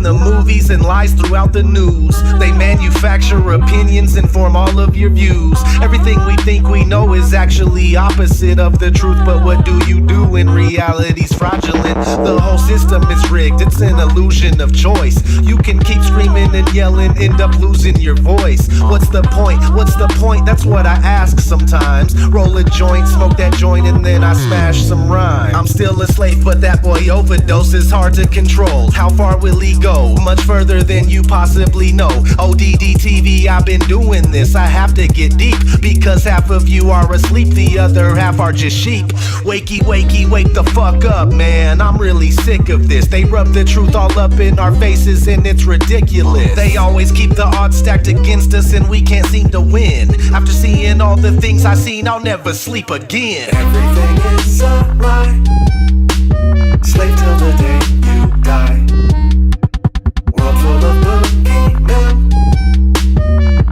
in the movies and lies throughout the news. They manufacture opinions and form all of your views. Everything we think we know is actually opposite of the truth. But what do you do when reality's fraudulent? The whole system is rigged, it's an illusion of choice. You can keep screaming and yelling, end up losing your voice. What's the point? What's the point? That's what I ask sometimes. Roll a joint, smoke that joint, and then I smash some rhyme. I'm still a slave, but that boy overdose is hard to control. How far will he go? Much further than you possibly know. ODD TV, I've been doing this. I have to get deep, because half of you are asleep, the other half are just sheep. Wakey, wakey, wake the fuck up, man. I'm really sick of this. They rub the truth all up in our faces and it's ridiculous. They always keep the odds stacked against us and we can't seem to win. After seeing all the things I've seen, I'll never sleep again. Everything is a lie. Slave till the day you die. World full of boogeymen.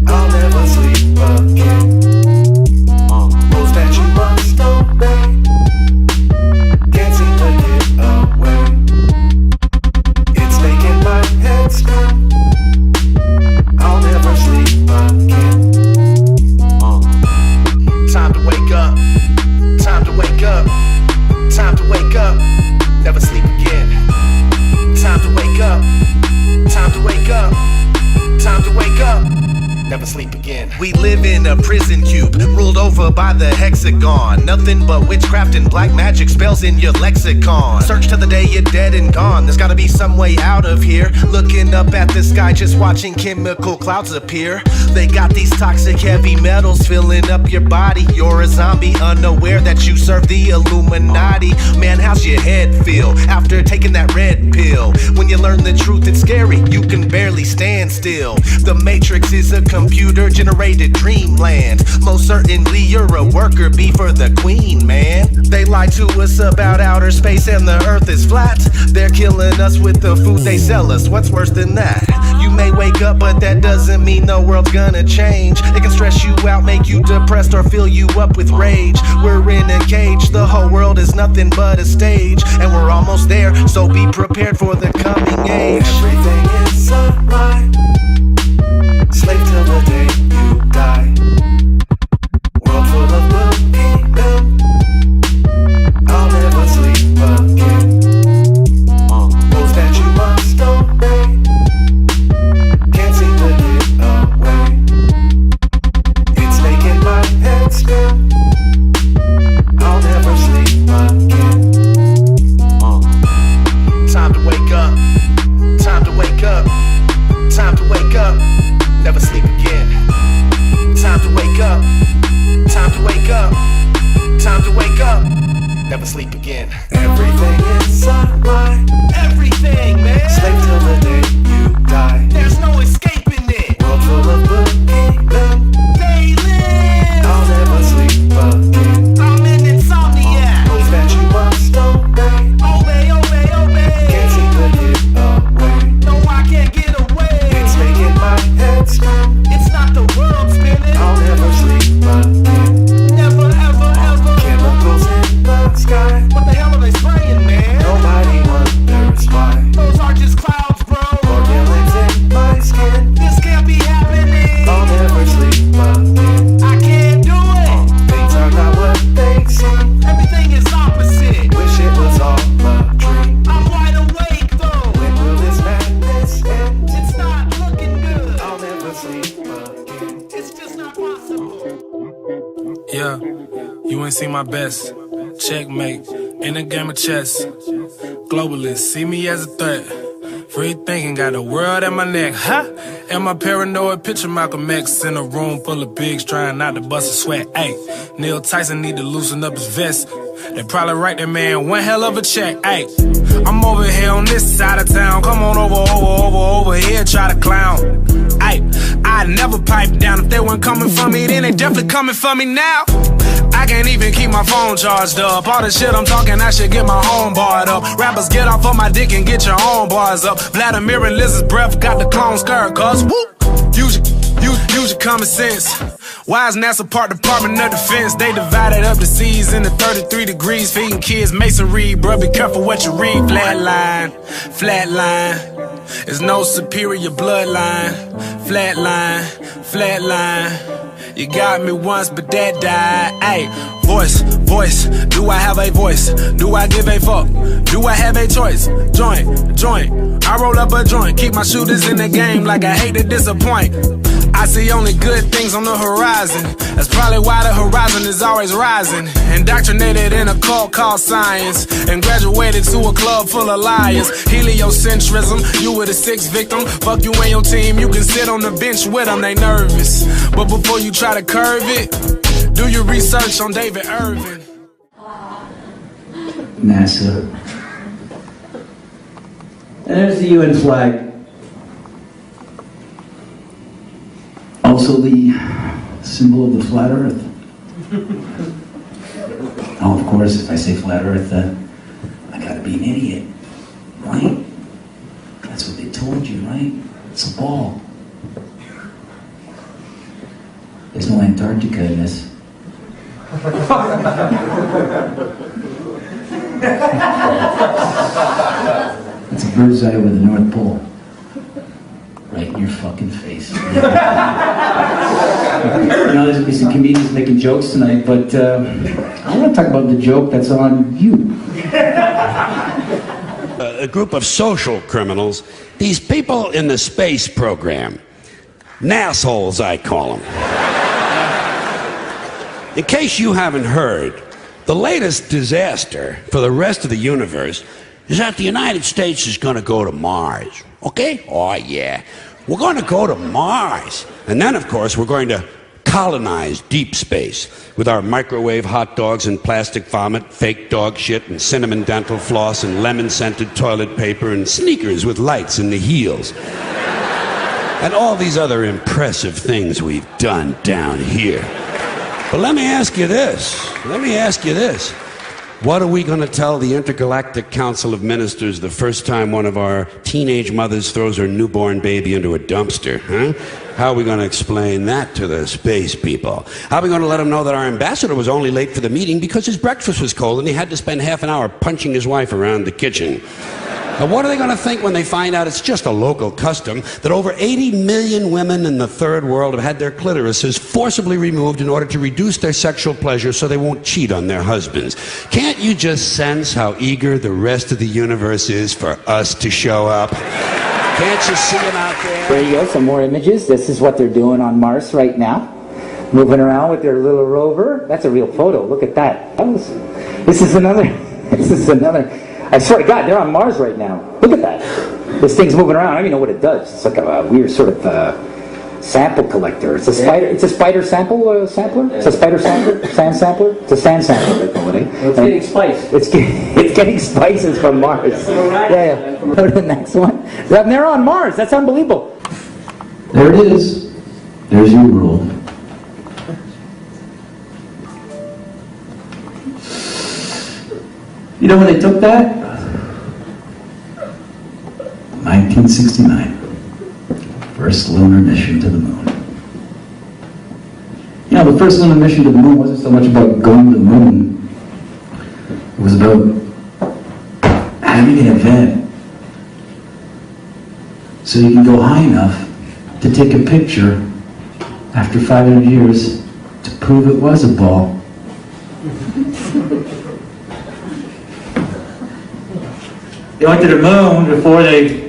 I'll never sleep again. Rules that you must obey. Can't seem to get away. It's making my head spin. I'll never sleep again. Time to wake up. Time to wake up. Time to wake up. Never sleep again. Time to wake up. Time to wake up. Time to wake up. Never sleep again. We live in a prison cube, ruled over by the hexagon. Nothing but witchcraft and black magic spells in your lexicon. Search till the day you're dead and gone. There's gotta be some way out of here. Looking up at the sky, just watching chemical clouds appear. They got these toxic heavy metals filling up your body. You're a zombie, unaware that you serve the Illuminati. Man, how's your head feel after taking that red pill? When you learn the truth, it's scary. You can barely stand still. The Matrix is a computer-generated dreamland. Most certainly you're a worker bee for the queen, man. They lie to us about outer space and the earth is flat. They're killing us with the food they sell us. What's worse than that? You may wake up, but that doesn't mean the world's gonna change. It can stress you out, make you depressed, or fill you up with rage. We're in a cage, the whole world is nothing but a stage. And we're almost there, so be prepared for the coming age. Everything is a lie. Slave till the day you die. World full of boogeymen. I'll never sleep again. Rules that you must obey. Can't seem to get away. It's making my head spin. I'll never sleep again. Time to wake up. Time to wake up. Time to wake up. Never sleep again. Time to wake up. Time to wake up. Time to wake up. Never sleep again. Everything is a lie. Everything, man. Slave till the day you die. There's no escaping it. World full of boogeymen. They live. I'll never sleep again. I'm an insomniac. Rules that you must obey. Obey, obey, obey. Can't seem to get away. No, I can't get away. It's making my head spin. It's not the world spinning. I'll never sleep again. Never, ever, ever. Chemicals in the sky. What the hell are they spraying, man? Nobody wonders why. Those are just clouds, bro. Organelles in my skin. This can't be happening. I'll never sleep again. I can't do it. Things are not what they seem. Everything is opposite. Wish it was all a dream. I'm wide awake, though. When will this madness end? It's not looking good. I'll never sleep again. It's just not possible. Yeah, you ain't seen my best. Checkmate, in a game of chess. Globalists see me as a threat. Free thinking, got the world at my neck, huh? And my paranoid picture Malcolm X in a room full of pigs trying not to bust a sweat. Ayy, Neil Tyson need to loosen up his vest. They probably write that man one hell of a check. Ayy, I'm over here on this side of town. Come on over here, try to clown. Ayy, I never pipe down. If they weren't coming for me, then they definitely coming for me now. I can't even keep my phone charged up. All the shit I'm talking, I should get my own barred up. Rappers, get off of my dick and get your own bars up. Vladimir and Liz's breath got the clone skirt, cuz whoop. Use your common sense. Why is NASA part Department of Defense? They divided up the seas into 33 degrees, feeding kids masonry. Bruh, be careful what you read. Flatline, flatline. There's no superior bloodline. Flatline, flatline. You got me once, but that died. Ayy, voice. Do I have a voice? Do I give a fuck? Do I have a choice? Joint. I roll up a joint. Keep my shooters in the game like I hate to disappoint. I see only good things on the horizon. That's probably why the horizon is always rising. Indoctrinated in a cult called science, and graduated to a club full of liars. Heliocentrism, you were the sixth victim. Fuck you and your team, you can sit on the bench with them, they nervous. But before you try to curve it, do your research on David Irving. NASA. And there's the UN flag. Also the symbol of the flat earth. Oh, of course, if I say flat earth, I gotta be an idiot, right? That's what they told you, right? It's a ball. There's no Antarctica in this. It's a bird's eye with the North Pole. Right in your fucking face. You know, there's be some comedians making jokes tonight, but I want to talk about the joke that's on you. A group of social criminals, these people in the space program. Nassholes, I call them. In case you haven't heard, the latest disaster for the rest of the universe is that the United States is going to go to Mars. Okay? Oh, yeah. We're going to go to Mars. And then, of course, we're going to colonize deep space with our microwave hot dogs and plastic vomit, fake dog shit and cinnamon dental floss and lemon-scented toilet paper and sneakers with lights in the heels. And all these other impressive things we've done down here. But let me ask you this. What are we going to tell the Intergalactic Council of Ministers the first time one of our teenage mothers throws her newborn baby into a dumpster, huh? How are we going to explain that to the space people? How are we going to let them know that our ambassador was only late for the meeting because his breakfast was cold and he had to spend half an hour punching his wife around the kitchen? Now, what are they going to think when they find out it's just a local custom that over 80 million women in the third world have had their clitorises forcibly removed in order to reduce their sexual pleasure so they won't cheat on their husbands? Can't you just sense how eager the rest of the universe is for us to show up? Can't you see them out there? There you go, some more images. This is what they're doing on Mars right now. Moving around with their little rover. That's a real photo. Look at that. This is another. I swear to God, they're on Mars right now. Look at that. This thing's moving around. I don't even know what it does. It's like a weird sort of sample collector. It's a spider. It's a spider sampler. It's a spider sampler. Sand sampler. It's a sand sampler. They call it. It's getting spice. It's getting spices from Mars. Yeah. Go to the next one. They're on Mars. That's unbelievable. There it is. There's your rule. You know when they took that? 1969. First lunar mission to the moon. You know, the first lunar mission to the moon wasn't so much about going to the moon. It was about having an event so you can go high enough to take a picture after 500 years to prove it was a ball. They went to the moon before they...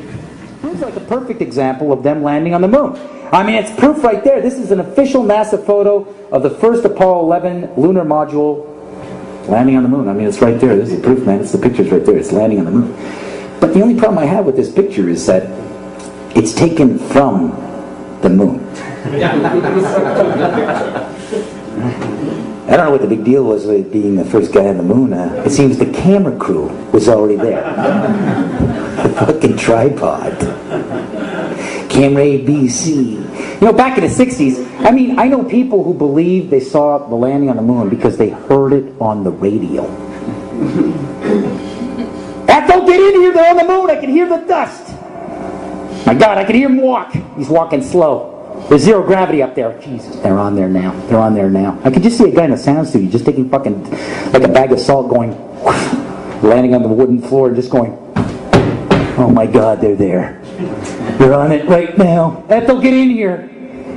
It's like a perfect example of them landing on the moon. I mean, it's proof right there. This is an official NASA photo of the first Apollo 11 lunar module landing on the moon. I mean, it's right there. This is proof, man. It's the picture's right there. It's landing on the moon. But the only problem I have with this picture is that it's taken from the moon. I don't know what the big deal was with being the first guy on the moon. It seems the camera crew was already there. The fucking tripod. Camera A, B, C. You know, back in the 60s, I mean, I know people who believe they saw the landing on the moon because they heard it on the radio. Don't get in here, they're on the moon, I can hear the dust. My God, I can hear him walk. He's walking slow. There's zero gravity up there. Jesus, they're on there now. They're on there now. I could just see a guy in a sound studio just taking fucking, like a bag of salt going, landing on the wooden floor and just going, oh my God, they're there. They're on it right now. Ethel, get in here.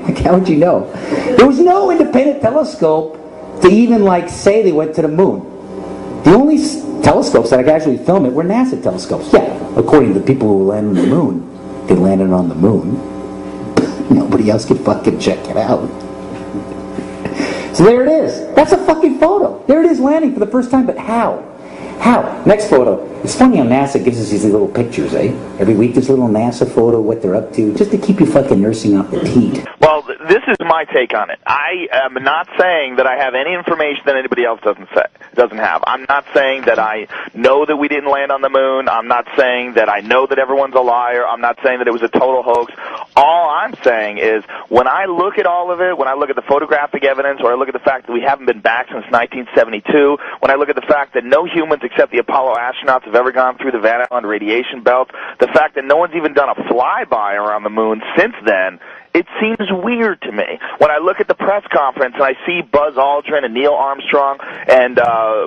Like, how would you know? There was no independent telescope to even, like, say they went to the moon. The only telescopes that I could actually film it were NASA telescopes. Yeah, according to the people who landed on the moon, they landed on the moon. Nobody else could fucking check it out. So there it is. That's a fucking photo. There it is landing for the first time, but how? How? Next photo. It's funny how NASA gives us these little pictures, eh? Every week there's a little NASA photo, what they're up to, just to keep you fucking nursing off the teat. Well, this is my take on it. I am not saying that I have any information that anybody else doesn't have. I'm not saying that I know that we didn't land on the moon. I'm not saying that I know that everyone's a liar. I'm not saying that it was a total hoax. All I'm saying is when I look at all of it, when I look at the photographic evidence, or I look at the fact that we haven't been back since 1972, when I look at the fact that no humans except the Apollo astronauts have ever gone through the Van Allen radiation belt, the fact that no one's even done a flyby around the moon since then, it seems weird to me. When I look at the press conference and I see Buzz Aldrin and Neil Armstrong and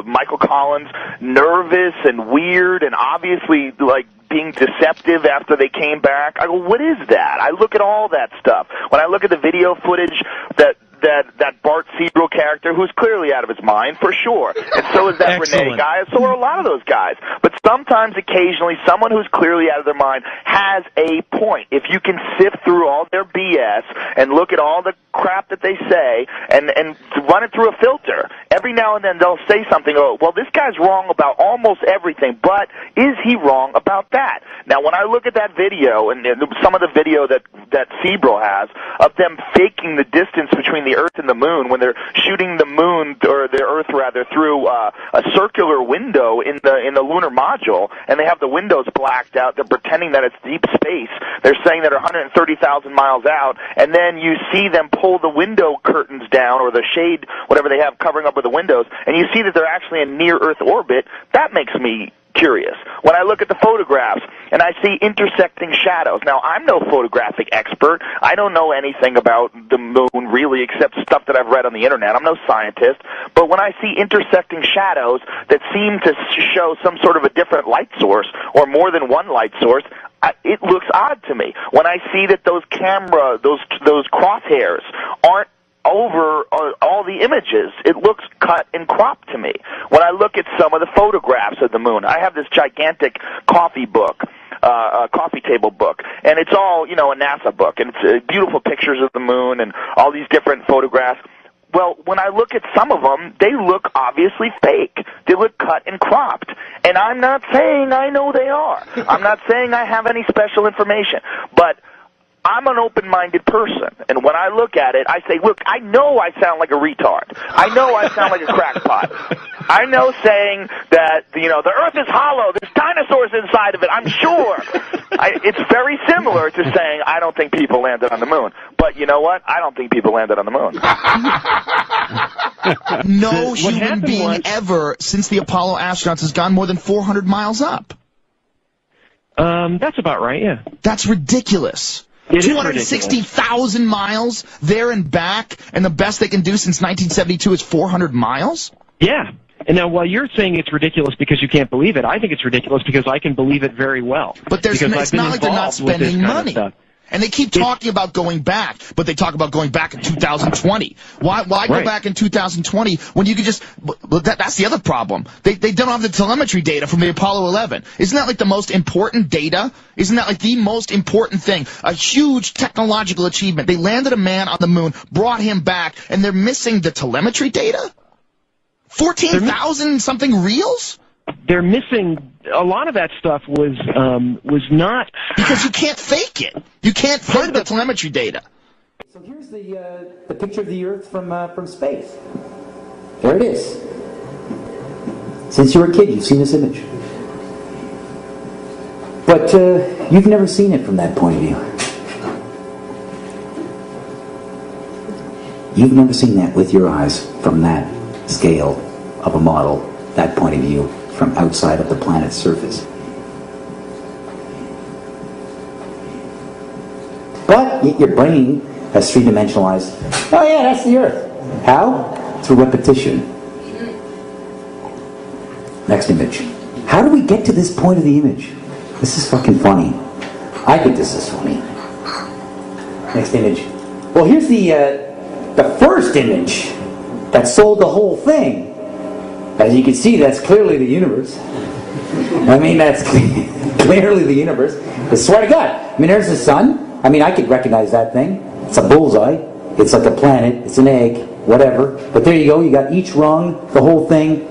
Michael Collins nervous and weird and obviously, like, being deceptive after they came back, I go, what is that? I look at all that stuff. When I look at the video footage that Bart Siegel character, who's clearly out of his mind, for sure. And so is that Renee guy. So are a lot of those guys. But sometimes, occasionally, someone who's clearly out of their mind has a point. If you can sift through all their BS and look at all the crap that they say and run it through a filter, every now and then they'll say something, oh, well, this guy's wrong about almost everything, but is he wrong about that? Now, when I look at that video, and some of the video that Siebel has, of them faking the distance between the Earth and the moon, when they're shooting the moon, or the Earth rather, through a circular window in the lunar module, and they have the windows blacked out, they're pretending that it's deep space, they're saying that they're 130,000 miles out, and then you see them pull the window curtains down, or the shade, whatever they have covering up with the windows, and you see that they're actually in near-Earth orbit. That makes me curious. When I look at the photographs and I see intersecting shadows. Now, I'm no photographic expert. I don't know anything about the moon, really, except stuff that I've read on the internet. I'm no scientist. But when I see intersecting shadows that seem to show some sort of a different light source, or more than one light source, it looks odd to me. When I see that those crosshairs aren't over all the images, it looks cut and cropped to me. When I look at some of the photographs of the moon, I have this gigantic coffee table book, and it's all, a NASA book, and it's beautiful pictures of the moon and all these different photographs. Well, when I look at some of them, they look obviously fake. They look cut and cropped. And I'm not saying I know they are. I'm not saying I have any special information. But I'm an open-minded person, and when I look at it, I say, look, I know I sound like a retard. I know I sound like a crackpot. I know saying that, the Earth is hollow, there's dinosaurs inside of it, I'm sure. It's very similar to saying I don't think people landed on the moon. But you know what? I don't think people landed on the moon. No human being ever, since the Apollo astronauts, has gone more than 400 miles up. That's about right, yeah. That's ridiculous. 260,000 miles there and back, and the best they can do since 1972 is 400 miles? Yeah. And now, while you're saying it's ridiculous because you can't believe it, I think it's ridiculous because I can believe it very well. But it's not like they're not spending money. And they keep talking about going back, but they talk about going back in 2020. Why go back in 2020 when you could just... That's the other problem. They don't have the telemetry data from the Apollo 11. Isn't that like the most important data? Isn't that like the most important thing? A huge technological achievement. They landed a man on the moon, brought him back, and they're missing the telemetry data? 14,000 something reels? They're missing a lot of that stuff. Was not because you can't fake it. You can't fake the telemetry data. So here's the picture of the Earth from space. There it is. Since you were a kid, you've seen this image, but you've never seen it from that point of view. You've never seen that with your eyes from that scale of a model, that point of view, from outside of the planet's surface. But your brain as three-dimensionalized. Oh yeah, that's the Earth. How? Through repetition. Next image. How do we get to this point of the image? This is fucking funny. I think this is funny. Next image. Well, here's the first image that sold the whole thing. As you can see, that's clearly the universe. I mean, that's clearly the universe. I swear to God. I mean, there's the sun. I mean, I could recognize that thing. It's a bullseye. It's like a planet. It's an egg. Whatever. But there you go. You got each rung, the whole thing.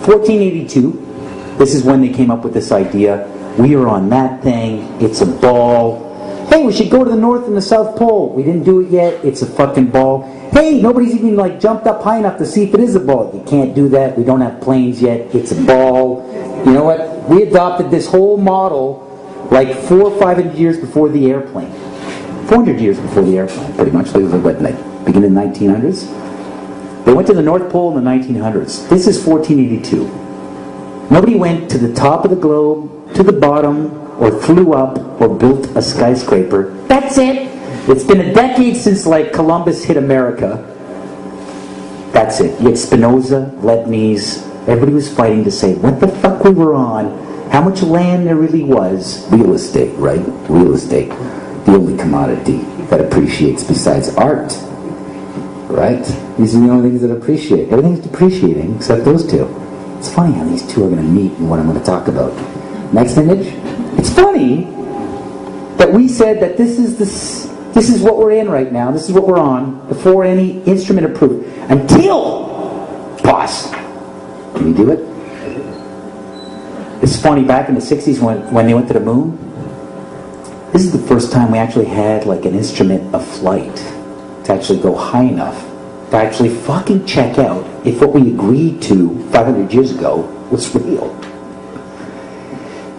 1482. This is when they came up with this idea. We are on that thing. It's a ball. Hey, we should go to the North and the South Pole. We didn't do it yet. It's a fucking ball. Hey, nobody's even like jumped up high enough to see if it is a ball. You can't do that. We don't have planes yet. It's a ball. You know what? We adopted this whole model like 400 or 500 years before the airplane. 400 years before the airplane, pretty much. It was like, what, beginning in the 1900s? They went to the North Pole in the 1900s. This is 1482. Nobody went to the top of the globe, to the bottom, or flew up, or built a skyscraper. That's it. It's been a decade since like Columbus hit America. That's it. You had Spinoza, Leibniz. Everybody was fighting to say what the fuck we were on, how much land there really was. Real estate, right? Real estate. The only commodity that appreciates besides art. Right? These are the only things that appreciate. Everything's depreciating except those two. It's funny how these two are going to meet and what I'm going to talk about. Next image. It's funny that we said that this is what we're in right now. This is what we're on before any instrument approved. Until, boss, can you do it? It's funny, back in the 60s when they went to the moon, this is the first time we actually had like an instrument of flight to actually go high enough to actually fucking check out if what we agreed to 500 years ago was real.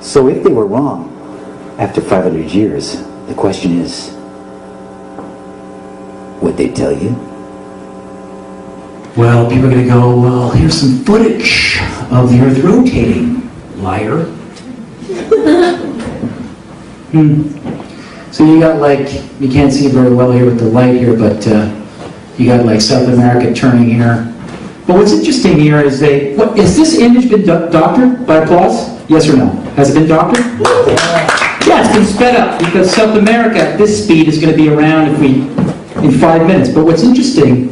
So if they were wrong after 500 years, the question is, would they tell you? Well, people are going to go, well, here's some footage of the Earth rotating, liar. So you got like, you can't see very well here with the light here, but you got like South America turning here. But what's interesting here is has this image been doctored by applause? Yes or no? Has it been doctored? Yeah, it's been sped up because South America at this speed is going to be around in 5 minutes. But what's interesting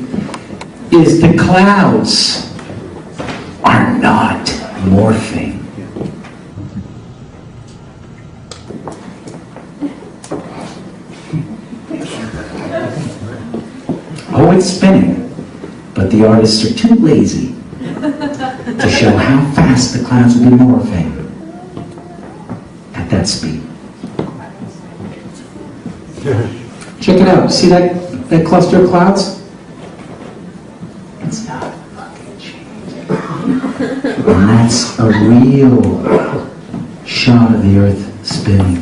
is the clouds are not morphing. Oh, it's spinning, but the artists are too lazy to show how fast the clouds will be morphing at that speed. Check it out. See that cluster of clouds? It's not fucking changing. And that's a real shot of the Earth spinning.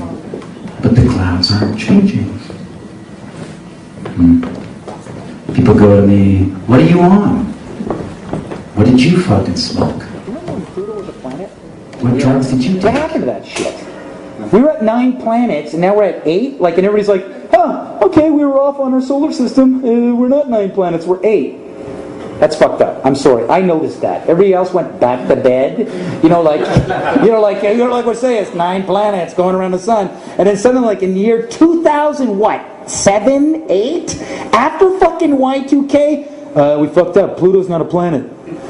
But the clouds aren't changing. People go to me, what are you on? What did you fucking smoke? Remember when Pluto was a planet? What drugs did you What take? happened to that shit? We were at 9 planets, and now we're at 8? Like, and everybody's like, okay, we were off on our solar system. We're not 9 planets, we're 8. That's fucked up. I'm sorry. I noticed that. Everybody else went back to bed. Like we're saying, it's 9 planets going around the sun. And then suddenly, like in the year 2000, what? 7, 8? After fucking Y2K, we fucked up. Pluto's not a planet.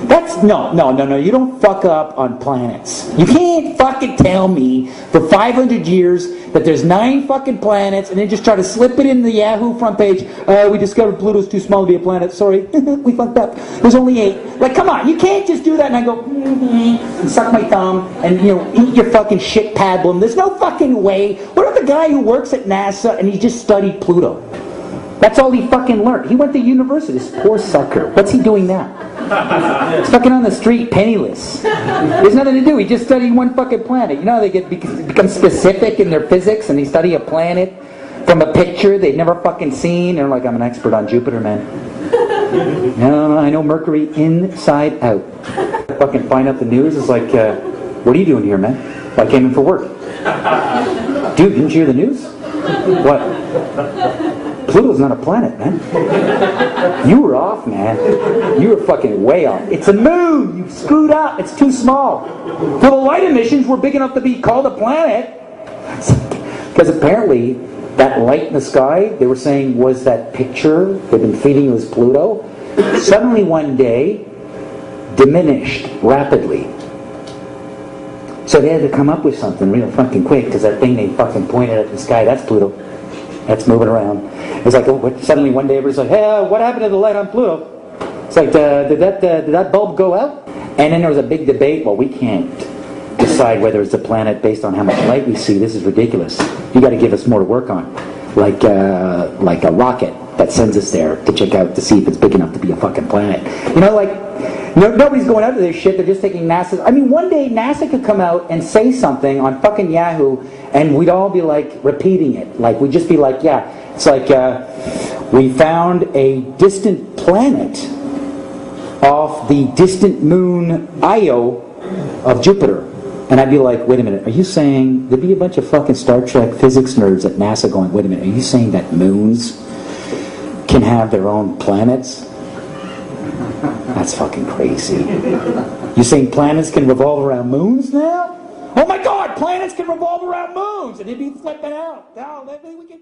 That's no. You don't fuck up on planets. You can't fucking tell me for 500 years that there's 9 fucking planets and then just try to slip it in the Yahoo front page. We discovered Pluto's too small to be a planet. Sorry, we fucked up. There's only 8. Like, come on, you can't just do that and I go, and suck my thumb and eat your fucking shit pablum. There's no fucking way. What about the guy who works at NASA and he just studied Pluto? That's all he fucking learned. He went to university. This poor sucker. What's he doing now? He's fucking on the street, penniless. There's nothing to do. He just studied one fucking planet. You know how they become specific in their physics and they study a planet from a picture they've never fucking seen? They're like, I'm an expert on Jupiter, man. No, I know Mercury inside out. Fucking find out the news. It's like, what are you doing here, man? Well, I came in for work. Dude, didn't you hear the news? What? Pluto's not a planet, man. You were off, man. You were fucking way off. It's a moon. You screwed up. It's too small. Well, the light emissions were big enough to be called a planet. Because apparently, that light in the sky, they were saying, was that picture they've been feeding you as Pluto. Suddenly one day, diminished rapidly. So they had to come up with something real fucking quick, because that thing they fucking pointed at the sky, that's Pluto. That's moving around. It's like, suddenly one day everybody's like, hey, what happened to the light on Pluto? It's like, did that bulb go out? And then there was a big debate, well, we can't decide whether it's a planet based on how much light we see. This is ridiculous. You got to give us more to work on. Like a rocket that sends us there to check out to see if it's big enough to be a fucking planet. You know, like, nobody's going out to this shit. They're just taking NASA's. I mean, one day NASA could come out and say something on fucking Yahoo, and we'd all be like repeating it. Like, we'd just be like, yeah, it's like we found a distant planet off the distant moon Io of Jupiter. And I'd be like, wait a minute, are you saying, there'd be a bunch of fucking Star Trek physics nerds at NASA going, wait a minute, are you saying that moons can have their own planets? That's fucking crazy. You saying planets can revolve around moons now? Oh my God, planets can revolve around moons! And they'd be flipping out. No, we can...